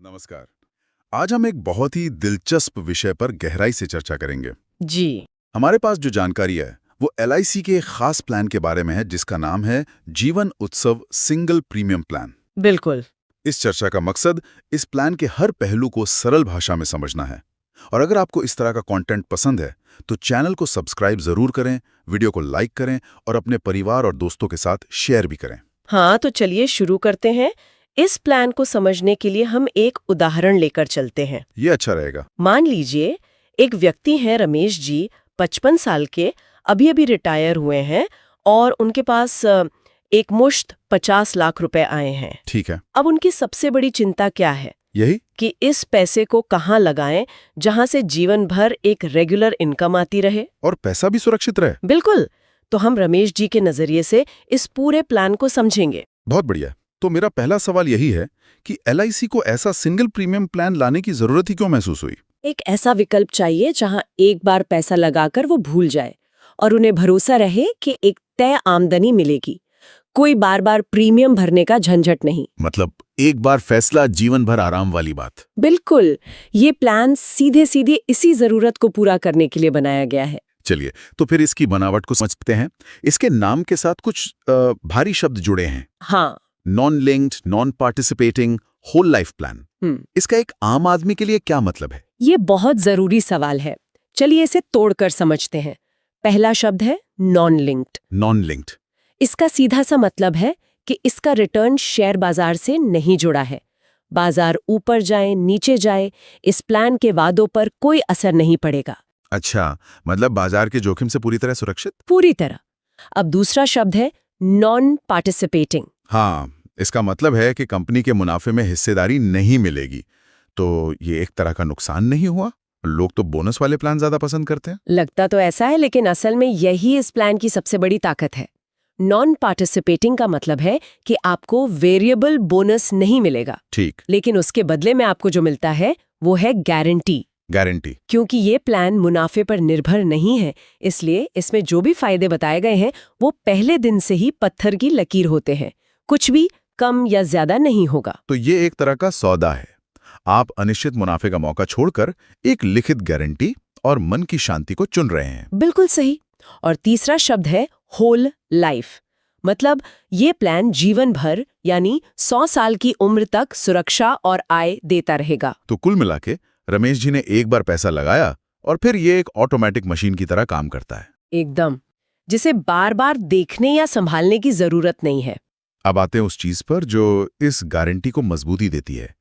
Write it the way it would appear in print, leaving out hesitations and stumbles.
नमस्कार। आज हम एक बहुत ही दिलचस्प विषय पर गहराई से चर्चा करेंगे। जी। हमारे पास जो जानकारी है वो एलआईसी के एक खास प्लान के बारे में है जिसका नाम है जीवन उत्सव सिंगल प्रीमियम प्लान। बिल्कुल। इस चर्चा का मकसद इस प्लान के हर पहलू को सरल भाषा में समझना है। और अगर आपको इस तरह का कंटेंट पसंद है तो चैनल को सब्सक्राइब जरूर करें, वीडियो को लाइक करें और अपने परिवार और दोस्तों के साथ शेयर भी करें। हाँ, तो चलिए शुरू करते हैं। इस प्लान को समझने के लिए हम एक उदाहरण लेकर चलते हैं। ये अच्छा रहेगा। मान लीजिए एक व्यक्ति हैं रमेश जी, 55 साल के, अभी रिटायर हुए हैं और उनके पास एक मुश्त 50 लाख रुपए आए हैं। ठीक है। अब उनकी सबसे बड़ी चिंता क्या है? यही कि इस पैसे को कहाँ लगाएं जहां से जीवन भर एक रेगुलर इनकम आती रहे और पैसा भी सुरक्षित रहे। बिल्कुल। तो हम रमेश जी के नजरिए से इस पूरे प्लान को समझेंगे। बहुत बढ़िया। तो मेरा पहला सवाल यही है कि एलआईसी को ऐसा सिंगल प्रीमियम प्लान लाने की जरूरत ही क्यों महसूस हुई? एक ऐसा विकल्प चाहिए जहां एक बार पैसा लगाकर वो भूल जाए और उन्हें भरोसा रहे कि एक तय आमदनी मिलेगी। कोई बार बार प्रीमियम भरने का झंझट नहीं। मतलब एक बार फैसला, जीवन भर आराम वाली बात। बिल्कुल। ये प्लान सीधे सीधे इसी जरूरत को पूरा करने के लिए बनाया गया है। चलिए, तो फिर इसकी बनावट को समझते हैं। इसके नाम के साथ कुछ भारी शब्द जुड़े हैं। हाँ। Non linked, non participating, whole life plan. इसका एक आम आदमी के लिए क्या मतलब है? ये बहुत जरूरी सवाल है। चलिए इसे तोड़कर समझते हैं। पहला शब्द है नॉन लिंक्ड। नॉन लिंक्ड इसका सीधा सा मतलब है कि इसका रिटर्न शेयर बाजार से नहीं जुड़ा है। बाजार ऊपर जाए नीचे जाए, इस प्लान के वादों पर कोई असर नहीं पड़ेगा। अच्छा, मतलब बाजार के जोखिम से पूरी तरह सुरक्षित। पूरी तरह। अब दूसरा शब्द है नॉन पार्टिसिपेटिंग। हाँ, इसका मतलब है कि कंपनी के मुनाफे में हिस्सेदारी नहीं मिलेगी। तो ये एक तरह का नुकसान नहीं हुआ? लोग तो बोनस वाले प्लान ज्यादा पसंद करते हैं। लगता तो ऐसा है, लेकिन असल में यही इस प्लान की सबसे बड़ी ताकत है। नॉन पार्टिसिपेटिंग का मतलब है कि आपको वेरिएबल बोनस नहीं मिलेगा। ठीक। लेकिन उसके बदले में आपको जो मिलता है वो है गारंटी। गारंटी। क्योंकि ये प्लान मुनाफे पर निर्भर नहीं है, इसलिए इसमें जो भी फायदे बताए गए हैं वो पहले दिन से ही पत्थर की लकीर होते हैं। कुछ भी कम या ज्यादा नहीं होगा। तो ये एक तरह का सौदा है। आप अनिश्चित मुनाफे का मौका छोड़कर एक लिखित गारंटी और मन की शांति को चुन रहे हैं। बिल्कुल सही। और तीसरा शब्द है होल लाइफ। मतलब ये प्लान जीवन भर यानी 100 साल की उम्र तक सुरक्षा और आय देता रहेगा। तो कुल मिला के रमेश जी ने एक बार पैसा लगाया और फिर ये एक ऑटोमेटिक मशीन की तरह काम करता है। एकदम। जिसे बार बार देखने या संभालने की जरूरत नहीं है। अब आते हैं उस चीज पर जो इस गारंटी को मजबूती देती है।